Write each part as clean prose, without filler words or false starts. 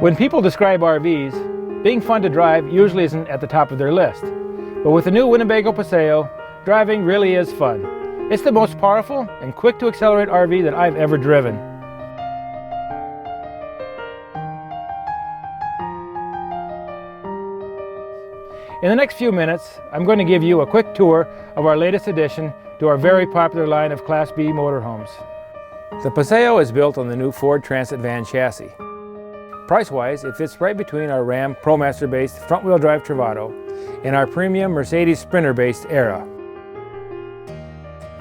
When people describe RVs, being fun to drive usually isn't at the top of their list. But with the new Winnebago Paseo, driving really is fun. It's the most powerful and quick to accelerate RV that I've ever driven. In the next few minutes, I'm going to give you a quick tour of our latest addition to our very popular line of Class B motorhomes. The Paseo is built on the new Ford Transit van chassis. Price-wise, it fits right between our Ram ProMaster-based front-wheel drive Travato and our premium Mercedes Sprinter-based Era.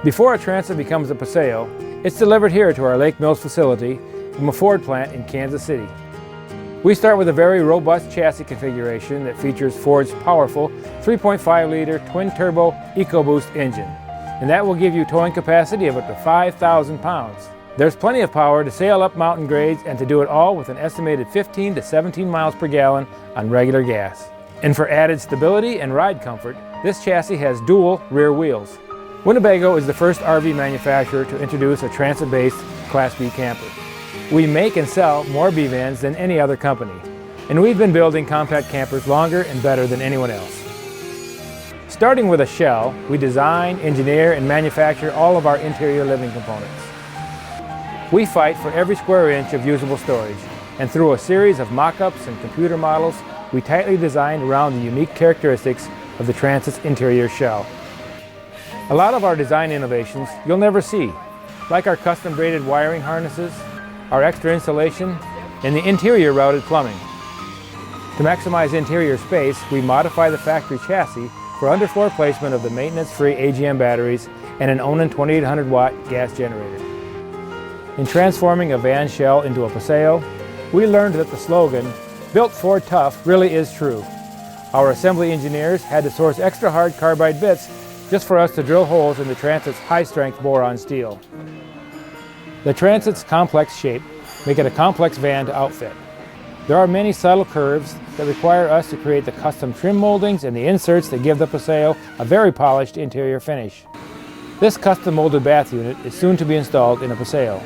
Before a Transit becomes a Paseo, it's delivered here to our Lake Mills facility from a Ford plant in Kansas City. We start with a very robust chassis configuration that features Ford's powerful 3.5-liter twin-turbo EcoBoost engine, and that will give you towing capacity of up to 5,000 pounds. There's plenty of power to sail up mountain grades and to do it all with an estimated 15 to 17 miles per gallon on regular gas. And for added stability and ride comfort, this chassis has dual rear wheels. Winnebago is the first RV manufacturer to introduce a transit-based Class B camper. We make and sell more B vans than any other company, and we've been building compact campers longer and better than anyone else. Starting with a shell, we design, engineer, and manufacture all of our interior living components. We fight for every square inch of usable storage, and through a series of mock-ups and computer models, we tightly designed around the unique characteristics of the Transit's interior shell. A lot of our design innovations you'll never see, like our custom braided wiring harnesses, our extra insulation, and the interior routed plumbing. To maximize interior space, we modify the factory chassis for underfloor placement of the maintenance-free AGM batteries and an Onan 2800-watt gas generator. In transforming a van shell into a Paseo, we learned that the slogan, "Built Ford Tough," really is true. Our assembly engineers had to source extra hard carbide bits just for us to drill holes in the Transit's high-strength boron steel. The Transit's complex shape make it a complex van to outfit. There are many subtle curves that require us to create the custom trim moldings and the inserts that give the Paseo a very polished interior finish. This custom molded bath unit is soon to be installed in a Paseo.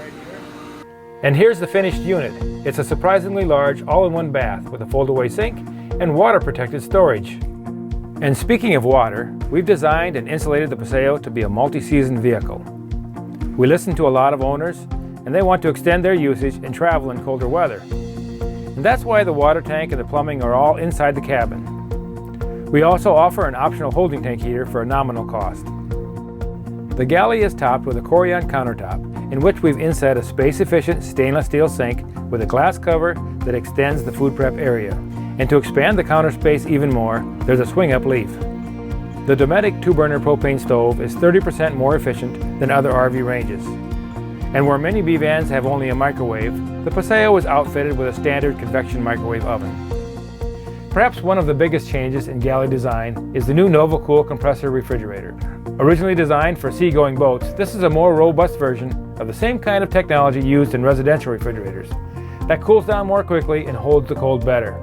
And here's the finished unit. It's a surprisingly large all-in-one bath with a fold-away sink and water-protected storage. And speaking of water, we've designed and insulated the Paseo to be a multi-season vehicle. We listen to a lot of owners, and they want to extend their usage and travel in colder weather. And that's why the water tank and the plumbing are all inside the cabin. We also offer an optional holding tank heater for a nominal cost. The galley is topped with a Corian countertop, in which we've inset a space-efficient stainless steel sink with a glass cover that extends the food prep area. And to expand the counter space even more, there's a swing-up leaf. The Dometic 2-burner propane stove is 30% more efficient than other RV ranges. And where many B vans have only a microwave, the Paseo is outfitted with a standard convection microwave oven. Perhaps one of the biggest changes in galley design is the new NovaCool compressor refrigerator. Originally designed for seagoing boats, this is a more robust version of the same kind of technology used in residential refrigerators that cools down more quickly and holds the cold better.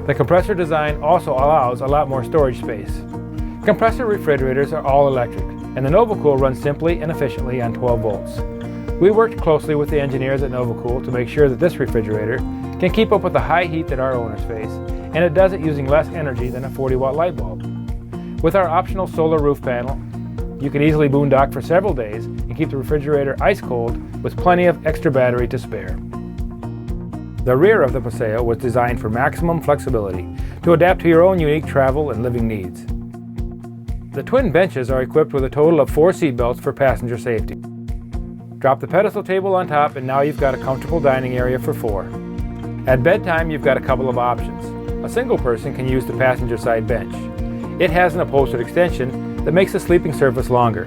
The compressor design also allows a lot more storage space. Compressor refrigerators are all electric, and the NovaCool runs simply and efficiently on 12 volts. We worked closely with the engineers at NovaCool to make sure that this refrigerator can keep up with the high heat that our owners face, and it does it using less energy than a 40-watt light bulb. With our optional solar roof panel, you can easily boondock for several days and keep the refrigerator ice cold with plenty of extra battery to spare. The rear of the Paseo was designed for maximum flexibility to adapt to your own unique travel and living needs. The twin benches are equipped with a total of 4 seat belts for passenger safety. Drop the pedestal table on top and now you've got a comfortable dining area for 4. At bedtime, you've got a couple of options. A single person can use the passenger side bench. It has an upholstered extension that makes the sleeping surface longer.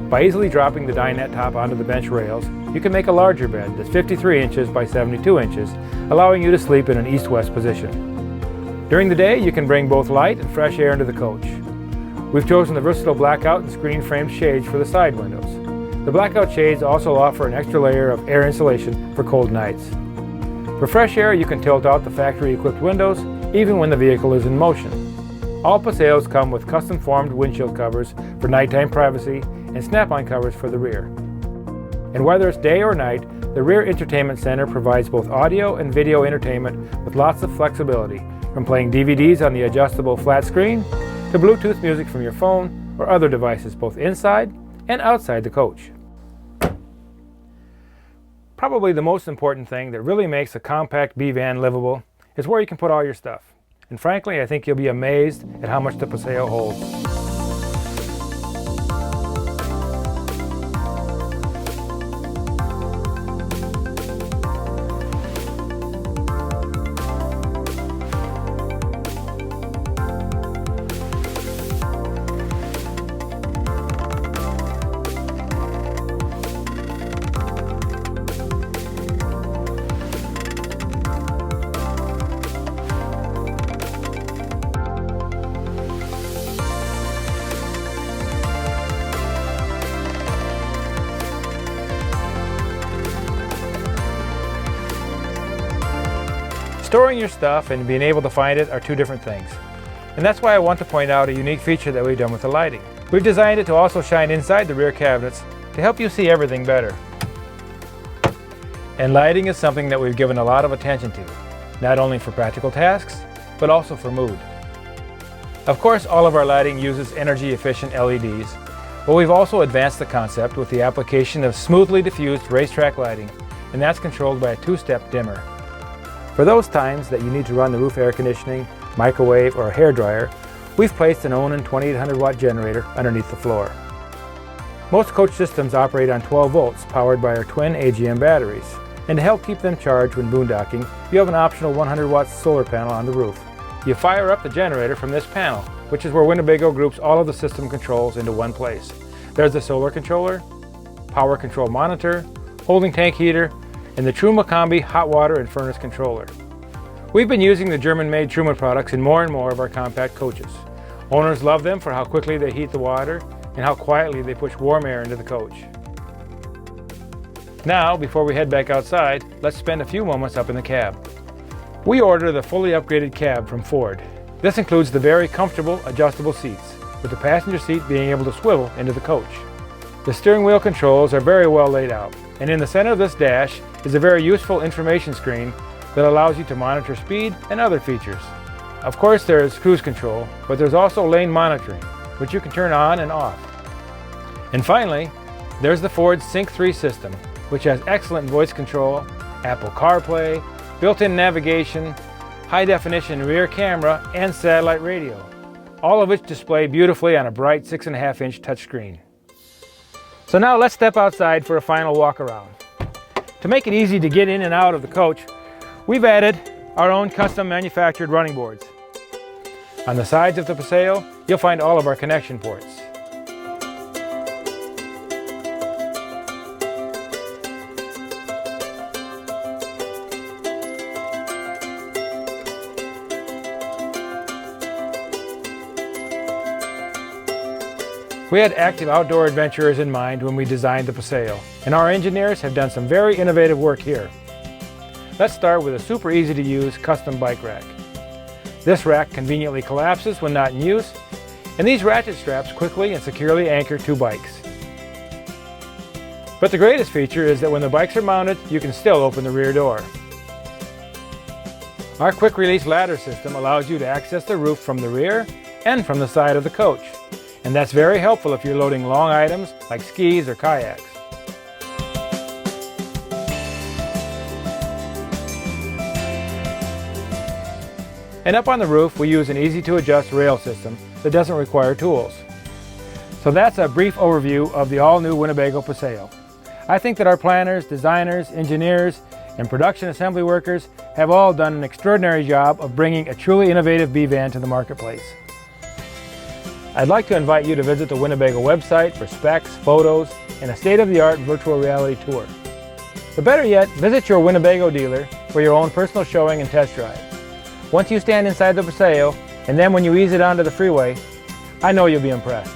By easily dropping the dinette top onto the bench rails, you can make a larger bed that's 53 inches by 72 inches, allowing you to sleep in an east-west position. During the day, you can bring both light and fresh air into the coach. We've chosen the versatile blackout and screen frame shades for the side windows. The blackout shades also offer an extra layer of air insulation for cold nights. For fresh air, you can tilt out the factory-equipped windows even when the vehicle is in motion. All Paseos come with custom-formed windshield covers for nighttime privacy and snap-on covers for the rear. And whether it's day or night, the rear entertainment center provides both audio and video entertainment with lots of flexibility, from playing DVDs on the adjustable flat screen to Bluetooth music from your phone or other devices both inside and outside the coach. Probably the most important thing that really makes a compact B-van livable is where you can put all your stuff. And frankly, I think you'll be amazed at how much the Paseo holds. Storing your stuff and being able to find it are two different things. And that's why I want to point out a unique feature that we've done with the lighting. We've designed it to also shine inside the rear cabinets to help you see everything better. And lighting is something that we've given a lot of attention to, not only for practical tasks, but also for mood. Of course, all of our lighting uses energy-efficient LEDs, but we've also advanced the concept with the application of smoothly diffused racetrack lighting, and that's controlled by a two-step dimmer. For those times that you need to run the roof air conditioning, microwave, or a hairdryer, we've placed an Onan 2800 watt generator underneath the floor. Most coach systems operate on 12 volts powered by our twin AGM batteries. And to help keep them charged when boondocking, you have an optional 100 watt solar panel on the roof. You fire up the generator from this panel, which is where Winnebago groups all of the system controls into one place. There's the solar controller, power control monitor, holding tank heater, and the Truma Combi hot water and furnace controller. We've been using the German-made Truma products in more and more of our compact coaches. Owners love them for how quickly they heat the water and how quietly they push warm air into the coach. Now, before we head back outside, let's spend a few moments up in the cab. We ordered the fully upgraded cab from Ford. This includes the very comfortable adjustable seats, with the passenger seat being able to swivel into the coach. The steering wheel controls are very well laid out, and in the center of this dash is a very useful information screen that allows you to monitor speed and other features. Of course, there is cruise control, but there's also lane monitoring, which you can turn on and off. And finally, there's the Ford Sync 3 system, which has excellent voice control, Apple CarPlay, built-in navigation, high-definition rear camera, and satellite radio, all of which display beautifully on a bright 6.5-inch touchscreen. So now let's step outside for a final walk around. To make it easy to get in and out of the coach, we've added our own custom manufactured running boards. On the sides of the Paseo, you'll find all of our connection ports. We had active outdoor adventurers in mind when we designed the Paseo, and our engineers have done some very innovative work here. Let's start with a super easy to use custom bike rack. This rack conveniently collapses when not in use, and these ratchet straps quickly and securely anchor two bikes. But the greatest feature is that when the bikes are mounted, you can still open the rear door. Our quick release ladder system allows you to access the roof from the rear and from the side of the coach. And that's very helpful if you're loading long items like skis or kayaks. And up on the roof, we use an easy-to-adjust rail system that doesn't require tools. So that's a brief overview of the all-new Winnebago Paseo. I think that our planners, designers, engineers, and production assembly workers have all done an extraordinary job of bringing a truly innovative B-van to the marketplace. I'd like to invite you to visit the Winnebago website for specs, photos, and a state-of-the-art virtual reality tour. But better yet, visit your Winnebago dealer for your own personal showing and test drive. Once you stand inside the Paseo, and then when you ease it onto the freeway, I know you'll be impressed.